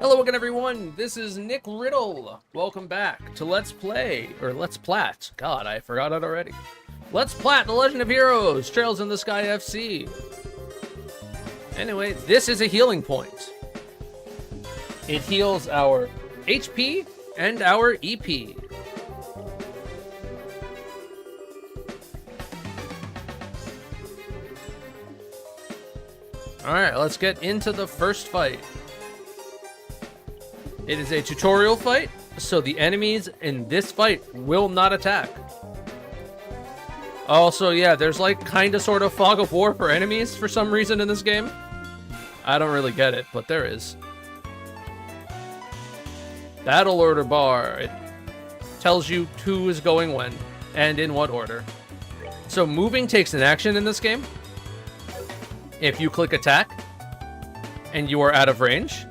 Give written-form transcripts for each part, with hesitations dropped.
Hello again, everyone. This is Nick Riddle. Welcome back to Let's Play, or Let's Plat. God, I forgot it already. Let's Plat, The Legend of Heroes, Trails in the Sky FC. Anyway, this is a healing point. It heals our HP and our EP. Alright, let's get into the first fight. It is a tutorial fight, so the enemies in this fight will not attack. Also, yeah, there's like kinda sort of fog of war for enemies for some reason in this game. I don't really get it, but there is. Battle order bar. It tells you who is going when and in what order. So moving takes an action in this game. If you click attack and you are out of range,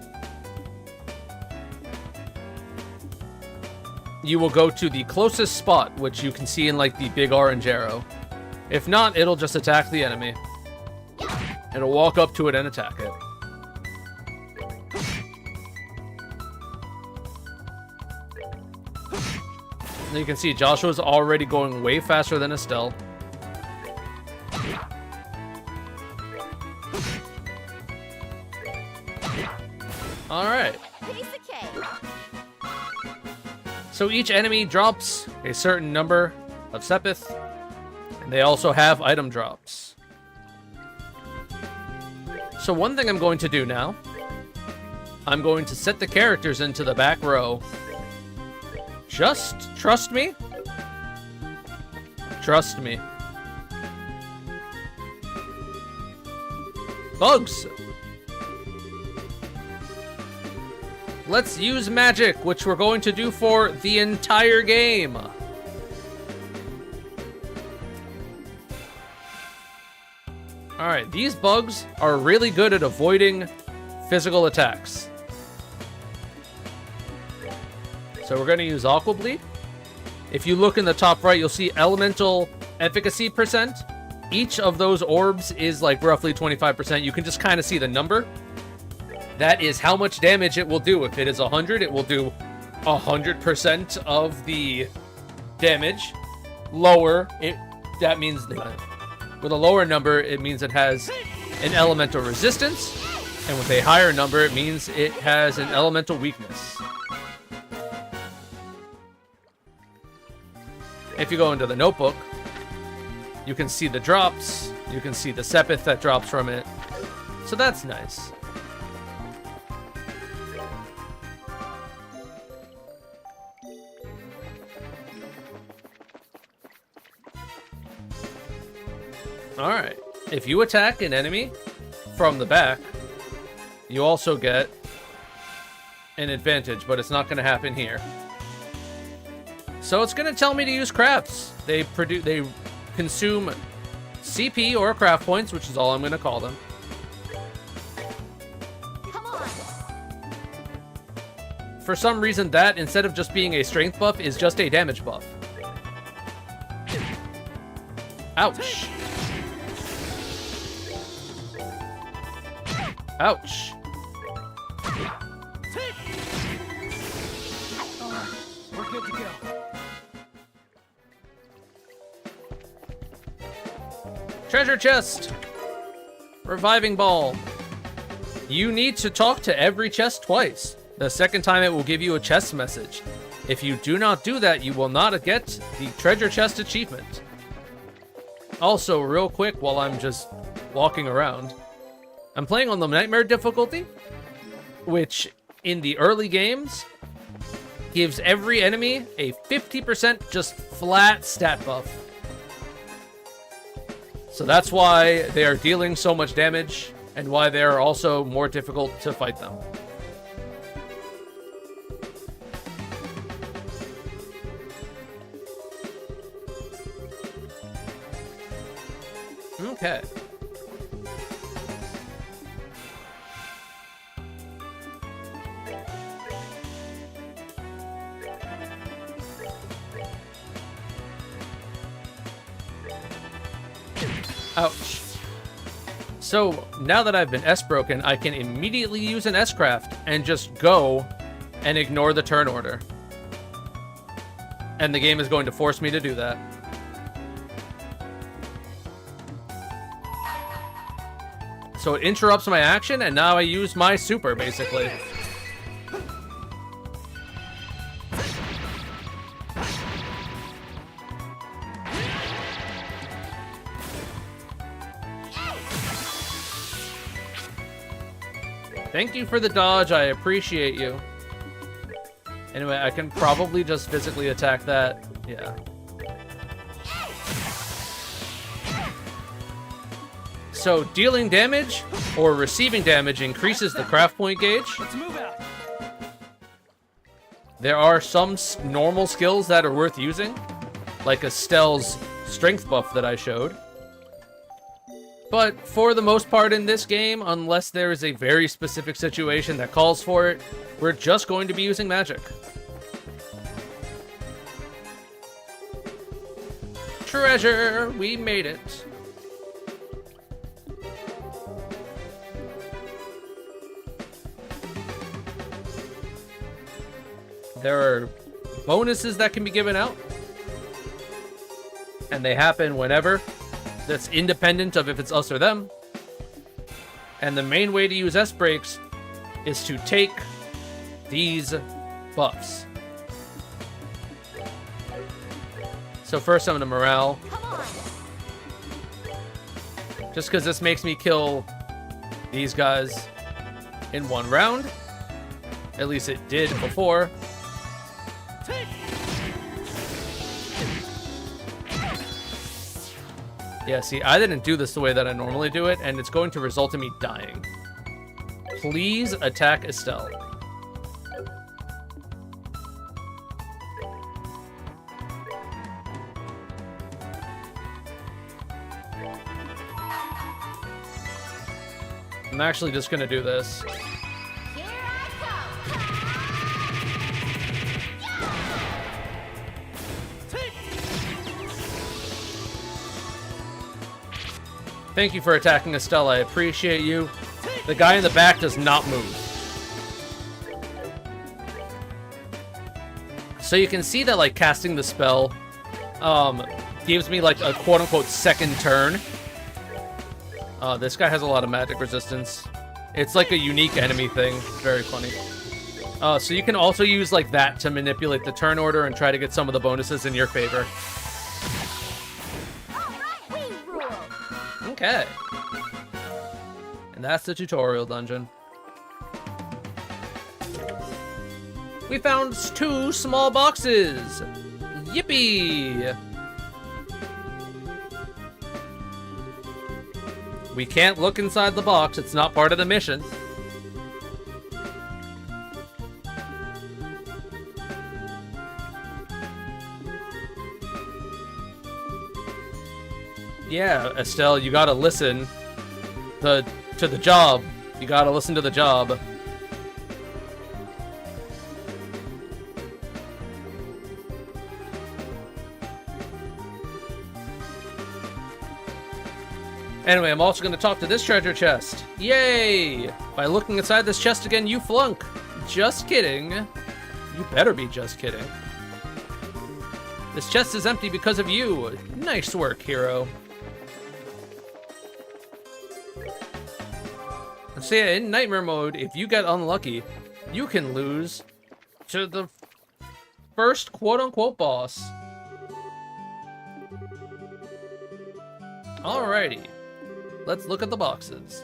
you will go to the closest spot, which you can see in like the big orange arrow. If not, it'll just attack the enemy. It'll walk up to it and attack it. And you can see Joshua's already going way faster than Estelle. Alright. So each enemy drops a certain number of Sepith, and they also have item drops. So one thing I'm going to do now, I'm going to set the characters into the back row. Just trust me. Trust me. Bugs! Let's use magic, which we're going to do for the entire game. Alright, these bugs are really good at avoiding physical attacks. So we're going to use Aqua Bleed. If you look in the top right, you'll see elemental efficacy percent. Each of those orbs is like roughly 25%. You can just kind of see the number. That is how much damage it will do. If it is 100, it will do 100% of the damage. Lower, that means with a lower number, it means it has an elemental resistance. And with a higher number, it means it has an elemental weakness. If you go into the notebook, you can see the drops. You can see the Sepith that drops from it. So that's nice. Alright, if you attack an enemy from the back, you also get an advantage, but it's not going to happen here. So it's going to tell me to use crafts. They consume CP or craft points, which is all I'm going to call them. Come on. For some reason, that, instead of just being a strength buff, is just a damage buff. Ouch. Ouch. We're good to go. Treasure chest. Reviving ball. You need to talk to every chest twice. The second time it will give you a chest message. If you do not do that, you will not get the treasure chest achievement. Also, real quick, while I'm just walking around, I'm playing on the Nightmare difficulty, which in the early games gives every enemy a 50% just flat stat buff. So that's why they are dealing so much damage and why they are also more difficult to fight them. Okay. Ouch. So now that I've been S-broken, I can immediately use an S-craft and just go and ignore the turn order. And the game is going to force me to do that. So it interrupts my action, and now I use my super, basically. Thank you for the dodge, I appreciate you. Anyway, I can probably just physically attack that. Yeah. So dealing damage or receiving damage increases the craft point gauge. Let's move out. There are some normal skills that are worth using, like Estelle's strength buff that I showed. But for the most part in this game, unless there is a very specific situation that calls for it, we're just going to be using magic. Treasure! We made it. There are bonuses that can be given out, and they happen whenever. That's independent of if it's us or them. And the main way to use S-breaks is to take these buffs. So first I'm gonna morale. Come on. Just because this makes me kill these guys in one round. At least it did before. Yeah, see, I didn't do this the way that I normally do it, and it's going to result in me dying. Please attack Estelle. I'm actually just gonna do this. Here I Thank you for attacking Estelle. I appreciate you. The guy in the back does not move. So you can see that, like, casting the spell gives me, like, a quote-unquote second turn. This guy has a lot of magic resistance. It's like a unique enemy thing. Very funny. So you can also use, like, that to manipulate the turn order and try to get some of the bonuses in your favor. Okay. And that's the tutorial dungeon. We found 2 small boxes! Yippee! We can't look inside the box, it's not part of the mission. Yeah, Estelle, you gotta listen to the job. You gotta listen to the job. Anyway, I'm also gonna talk to this treasure chest. Yay! By looking inside this chest again, you flunk. Just kidding. You better be just kidding. This chest is empty because of you. Nice work, hero. So yeah, in Nightmare mode, if you get unlucky, you can lose to the first quote-unquote boss. Alrighty. Let's look at the boxes.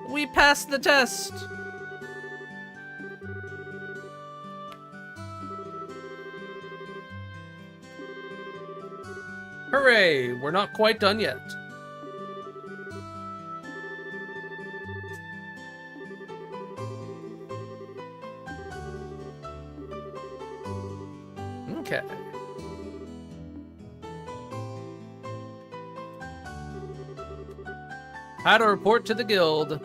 We passed the test! Hooray! We're not quite done yet. Okay. How to report to the guild.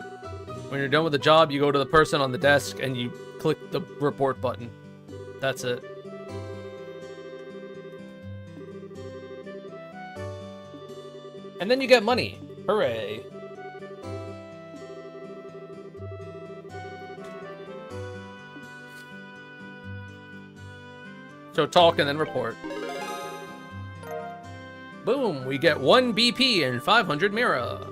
When you're done with the job, you go to the person on the desk and you click the report button. That's it. And then you get money. Hooray. So talk and then report. Boom, we get 1 BP and 500 Mira.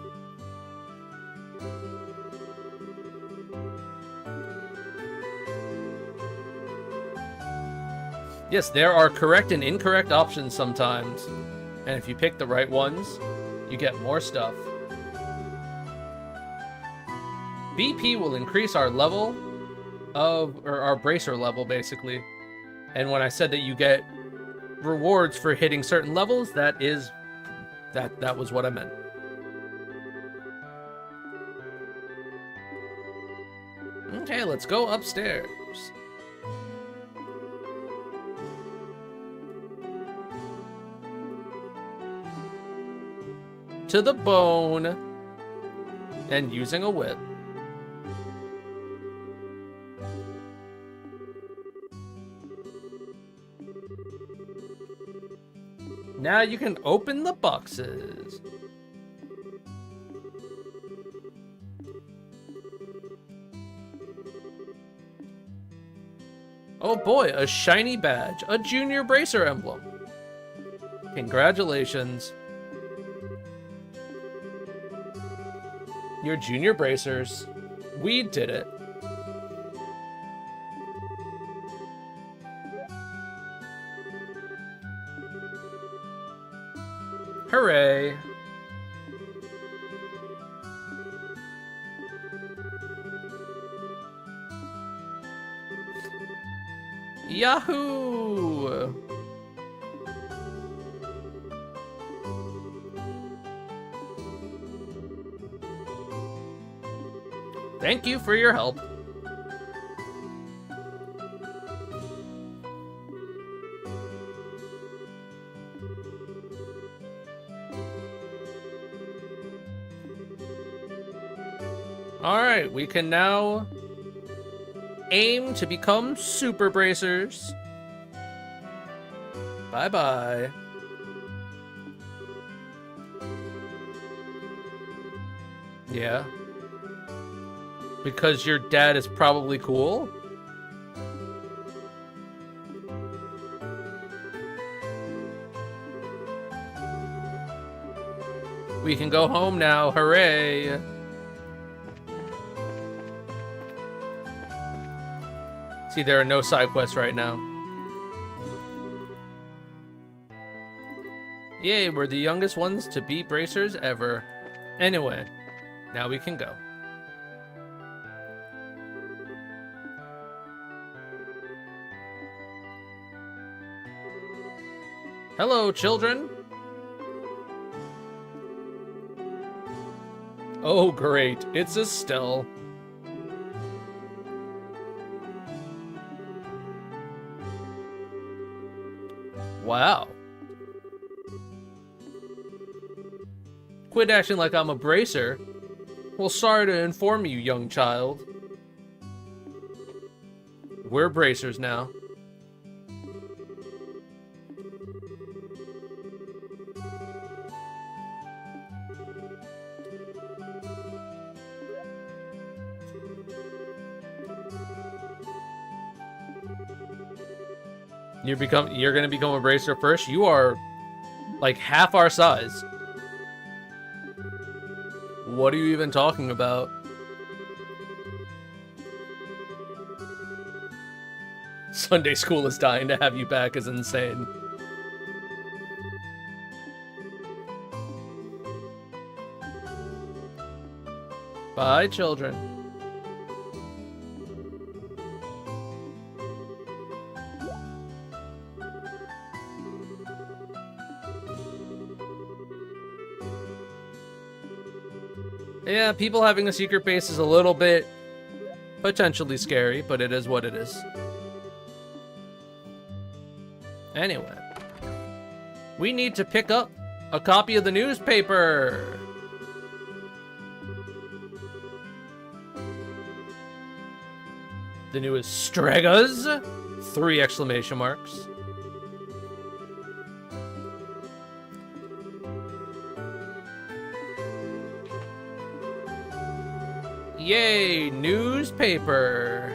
Yes, there are correct and incorrect options sometimes. And if you pick the right ones, you get more stuff. BP will increase our level of, or our bracer level, basically. And when I said that you get rewards for hitting certain levels, that was what I meant. Okay, let's go upstairs. To the bone. And using a whip. Now you can open the boxes. Oh boy, a shiny badge. A junior bracer emblem. Congratulations. You're junior bracers. We did it. Hooray. Yahoo! Thank you for your help. Alright, we can now aim to become super bracers. Bye-bye. Yeah. Because your dad is probably cool? We can go home now, hooray! See, there are no side quests right now. Yay, we're the youngest ones to be bracers ever. Anyway, now we can go. Hello, children. Oh, great. It's Estelle. Wow. Quit acting like I'm a bracer. Well, sorry to inform you, young child. We're bracers now. You're gonna become a bracer first? You are like half our size. What are you even talking about? Sunday school is dying to have you back is insane. Bye, children. Yeah, people having a secret base is a little bit potentially scary, but it is what it is. Anyway, we need to pick up a copy of the newspaper. The newest Stregas, 3 exclamation marks. Yay, newspaper.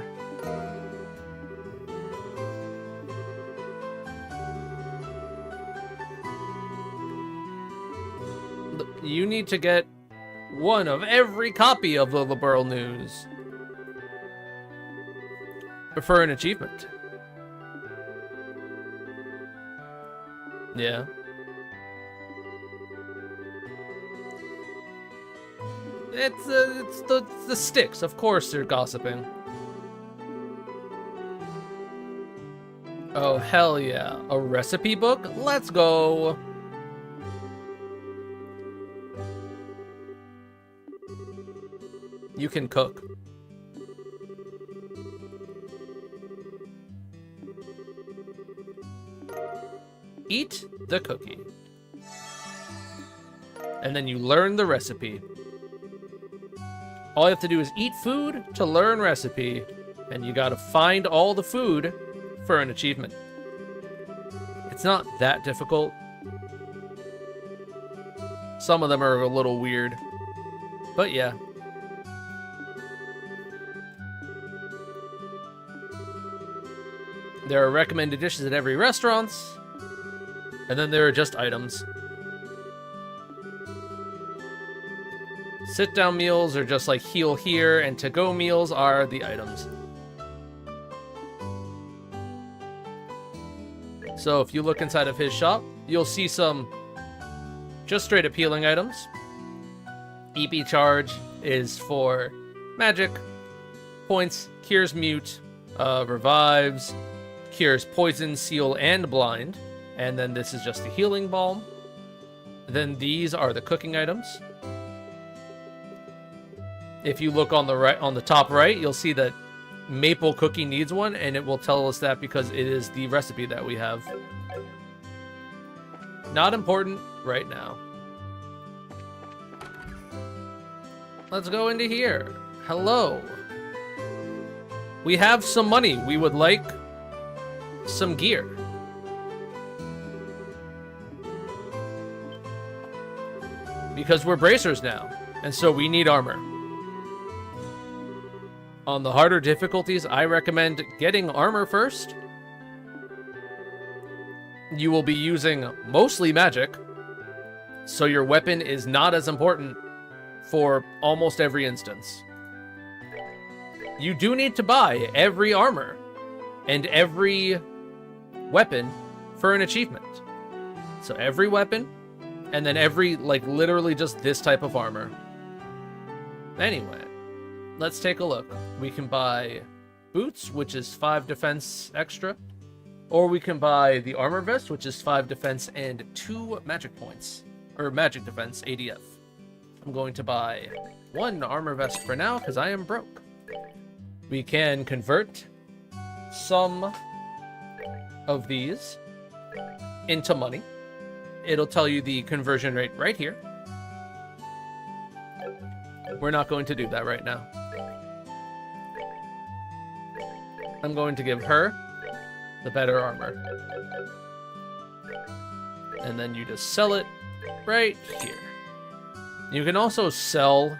You need to get one of every copy of the Liberal News for an achievement. Yeah. It's the sticks. Of course they're gossiping. Oh, hell yeah. A recipe book? Let's go. You can cook. Eat the cookie. And then you learn the recipe. All you have to do is eat food to learn recipe, and you gotta find all the food for an achievement. It's not that difficult. Some of them are a little weird, but yeah. There are recommended dishes at every restaurant, and then there are just items. Sit-down meals are just like heal here, and to-go meals are the items. So if you look inside of his shop, you'll see some just straight up healing items. EP charge is for magic, points, cures mute, revives, cures poison, seal, and blind. And then this is just the healing balm. Then these are the cooking items. If you look on the right, on the top right, you'll see that maple cookie needs one, and it will tell us that because it is the recipe that we have. Not important right now. Let's go into here. Hello. We have some money. We would like some gear. Because we're bracers now, and so we need armor. On the harder difficulties, I recommend getting armor first. You will be using mostly magic, so your weapon is not as important for almost every instance. You do need to buy every armor and every weapon for an achievement. So every weapon, and then every, like, literally just this type of armor. Anyway, let's take a look. We can buy boots, which is 5 defense extra. Or we can buy the armor vest, which is 5 defense and 2 magic points. Or magic defense, ADF. I'm going to buy 1 armor vest for now, because I am broke. We can convert some of these into money. It'll tell you the conversion rate right here. We're not going to do that right now. I'm going to give her the better armor. And then you just sell it right here. You can also sell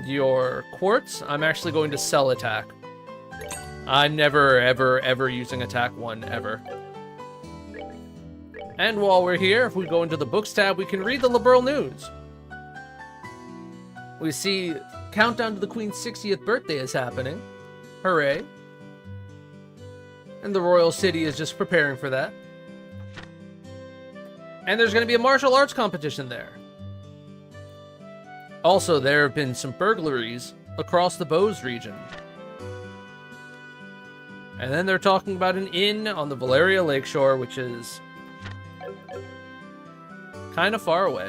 your quartz. I'm actually going to sell attack. I'm never, ever, ever using attack 1, ever. And while we're here, if we go into the books tab, we can read the Liberal News. We see countdown to the Queen's 60th birthday is happening. Hooray. And the royal city is just preparing for that. And there's going to be a martial arts competition there. Also, there have been some burglaries across the Bose region. And then they're talking about an inn on the Valeria Lakeshore, which is kind of far away.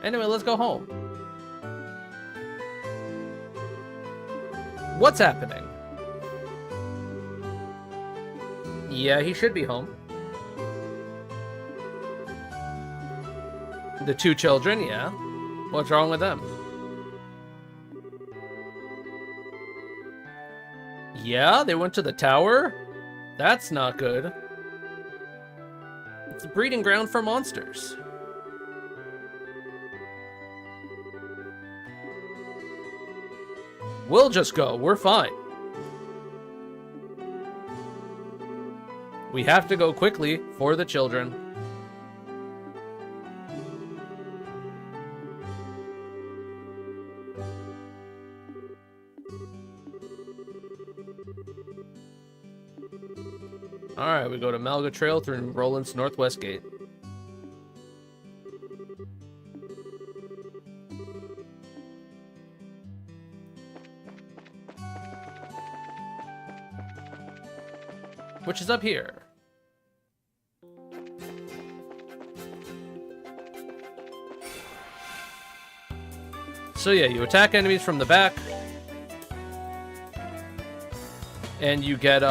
Anyway, let's go home. What's happening? Yeah, he should be home. The 2 children, yeah. What's wrong with them? Yeah, they went to the tower? That's not good. It's a breeding ground for monsters. We'll just go. We're fine. We have to go quickly for the children. Alright, we go to Malga Trail through Roland's Northwest Gate. Which is up here. So yeah, you attack enemies from the back. And you get,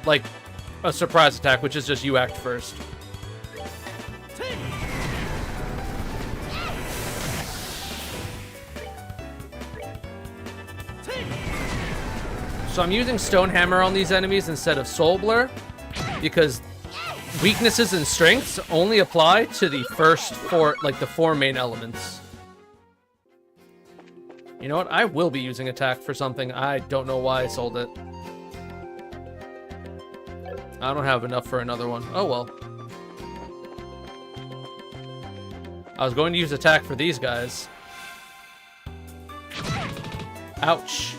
like, a surprise attack, which is just you act first. So I'm using Stonehammer on these enemies instead of Soul Blur, because weaknesses and strengths only apply to the first four, like the four main elements. You know what? I will be using attack for something. I don't know why I sold it. I don't have enough for another one. Oh well. I was going to use attack for these guys. Ouch.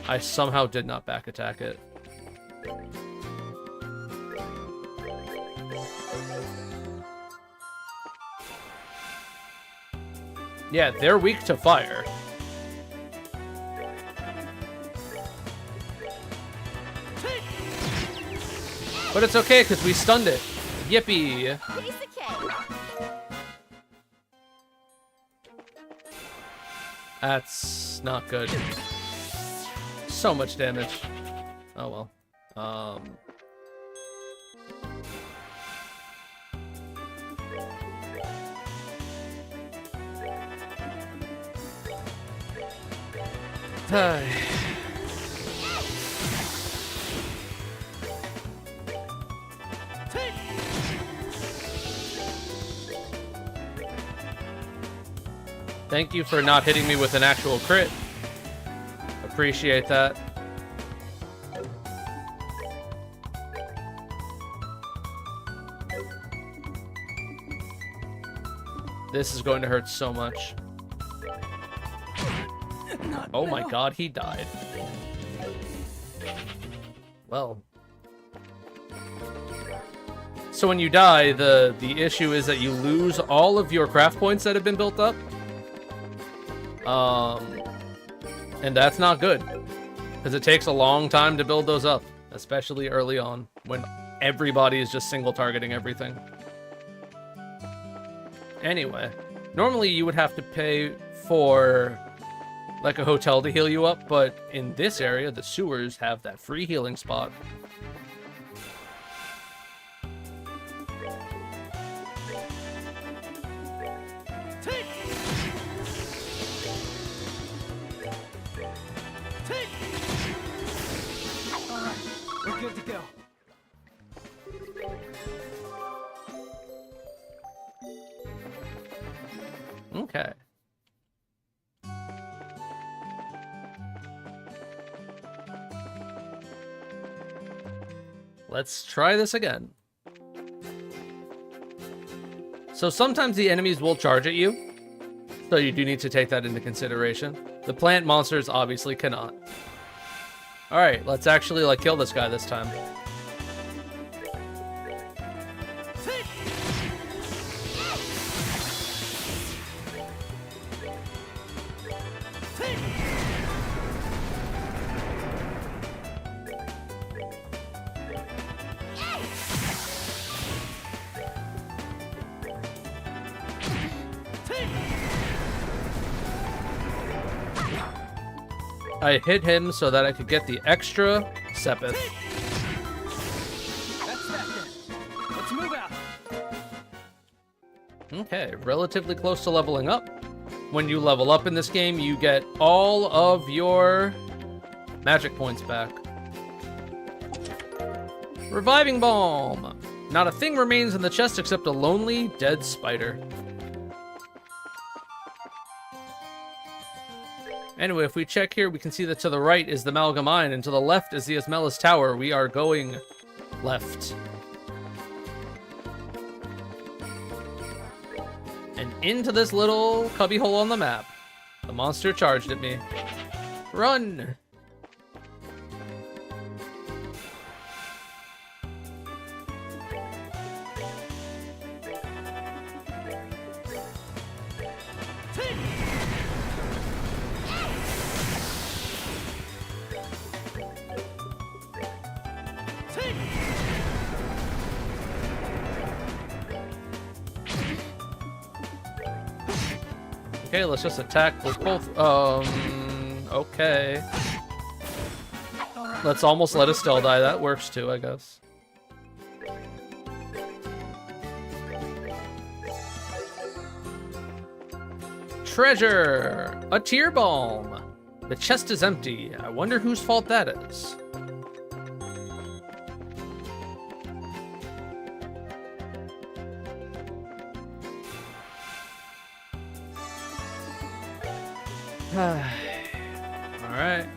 I somehow did not back attack it. Yeah, they're weak to fire. But it's okay, because we stunned it. Yippee! Piece of cake. That's not good. So much damage. Oh well. Thank you for not hitting me with an actual crit. Appreciate that. This is going to hurt so much. Oh my god, he died. Well. So when you die, the issue is that you lose all of your craft points that have been built up. And that's not good, because it takes a long time to build those up, especially early on, when everybody is just single targeting everything. Anyway, normally you would have to pay for, like, a hotel to heal you up, but in this area, the sewers have that free healing spot. We're good to go. Okay. Let's try this again. So sometimes the enemies will charge at you, so you do need to take that into consideration. The plant monsters obviously cannot. Alright, let's actually, like, kill this guy this time. I hit him so that I could get the extra Sepith. That's that then. Let's move out. Okay, relatively close to leveling up. When you level up in this game, you get all of your magic points back. Reviving Balm! Not a thing remains in the chest except a lonely, dead spider. Anyway, if we check here, we can see that to the right is the Malga Mine, and to the left is the Asmelis Tower. We are going left. And into this little cubbyhole on the map. The monster charged at me. Run! Okay, let's just attack with both. Okay. Let's almost let Estelle die. That works too, I guess. Treasure! A tear balm! The chest is empty. I wonder whose fault that is. Alright.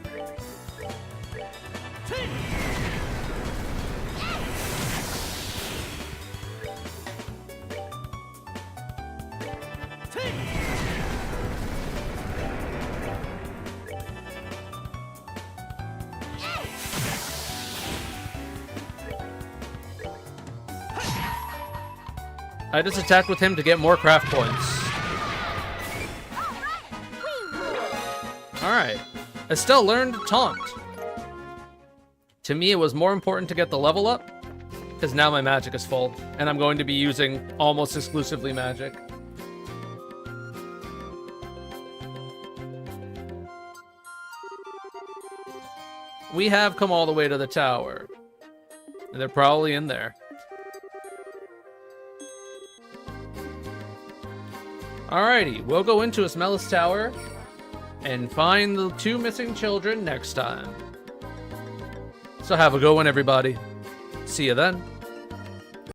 I just attacked with him to get more craft points. Alright. Estelle learned Taunt. To me, it was more important to get the level up, because now my magic is full, and I'm going to be using almost exclusively magic. We have come all the way to the tower. And they're probably in there. Alrighty, we'll go into Asmelis Tower and find the 2 missing children next time. So have a good one, everybody. See you then.